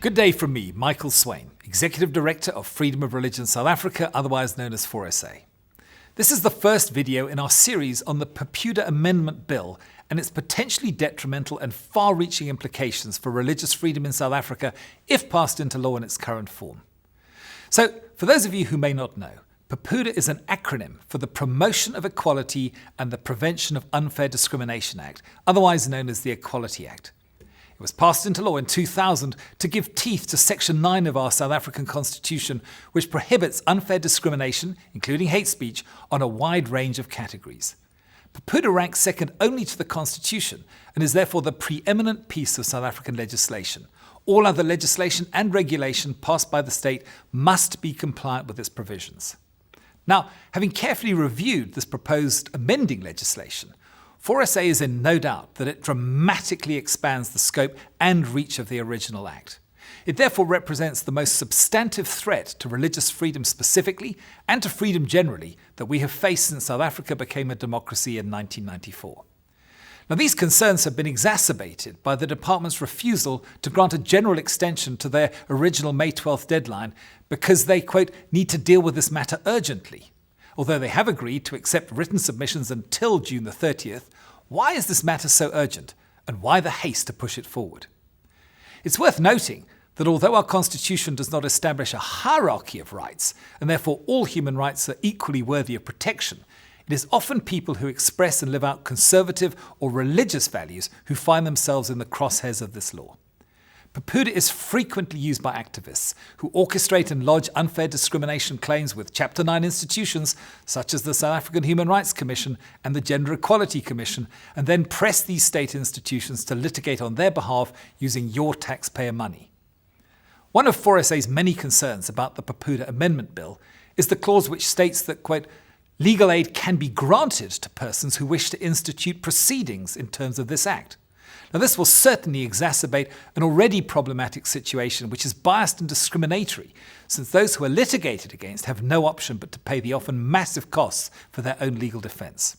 Good day from me, Michael Swain, Executive Director of Freedom of Religion South Africa, otherwise known as 4SA. This is the first video in our series on the PEPUDA Amendment Bill and its potentially detrimental and far-reaching implications for religious freedom in South Africa if passed into law in its current form. So, for those of you who may not know, PEPUDA is an acronym for the Promotion of Equality and the Prevention of Unfair Discrimination Act, otherwise known as the Equality Act. It was passed into law in 2000 to give teeth to Section 9 of our South African Constitution, which prohibits unfair discrimination, including hate speech, on a wide range of categories. PEPUDA ranks second only to the Constitution and is therefore the preeminent piece of South African legislation. All other legislation and regulation passed by the state must be compliant with its provisions. Now, having carefully reviewed this proposed amending legislation, 4SA is in no doubt that it dramatically expands the scope and reach of the original Act. It therefore represents the most substantive threat to religious freedom specifically and to freedom generally that we have faced since South Africa became a democracy in 1994. Now, these concerns have been exacerbated by the department's refusal to grant a general extension to their original May 12th deadline because they, quote, need to deal with this matter urgently. Although they have agreed to accept written submissions until June the 30th, why is this matter so urgent, and why the haste to push it forward? It's worth noting that although our Constitution does not establish a hierarchy of rights, and therefore all human rights are equally worthy of protection, it is often people who express and live out conservative or religious values who find themselves in the crosshairs of this law. PEPUDA is frequently used by activists who orchestrate and lodge unfair discrimination claims with Chapter 9 institutions such as the South African Human Rights Commission and the Gender Equality Commission, and then press these state institutions to litigate on their behalf using your taxpayer money. One of 4SA's many concerns about the PEPUDA Amendment Bill is the clause which states that, quote, legal aid can be granted to persons who wish to institute proceedings in terms of this Act. Now, this will certainly exacerbate an already problematic situation which is biased and discriminatory, since those who are litigated against have no option but to pay the often massive costs for their own legal defence.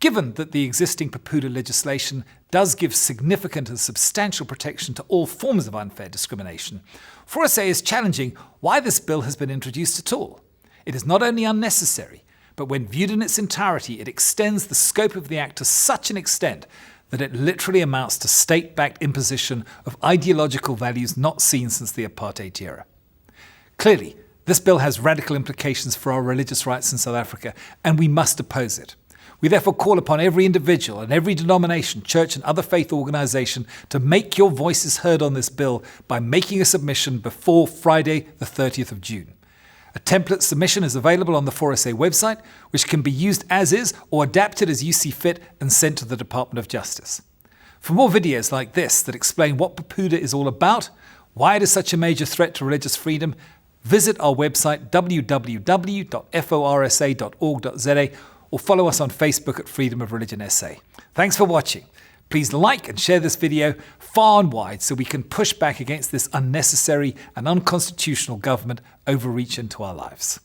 Given that the existing PEPUDA legislation does give significant and substantial protection to all forms of unfair discrimination, 4SA is challenging why this bill has been introduced at all. It is not only unnecessary, but when viewed in its entirety, it extends the scope of the Act to such an extent that it literally amounts to state-backed imposition of ideological values not seen since the apartheid era. Clearly, this bill has radical implications for our religious rights in South Africa, and we must oppose it. We therefore call upon every individual and every denomination, church and other faith organisation to make your voices heard on this bill by making a submission before Friday the 30th of June. A template submission is available on the 4SA website, which can be used as is or adapted as you see fit and sent to the Department of Justice. For more videos like this that explain what PEPUDA is all about, why it is such a major threat to religious freedom, visit our website www.forsa.org.za or follow us on Facebook at Freedom of Religion SA. Thanks for watching. Please like and share this video far and wide so we can push back against this unnecessary and unconstitutional government overreach into our lives.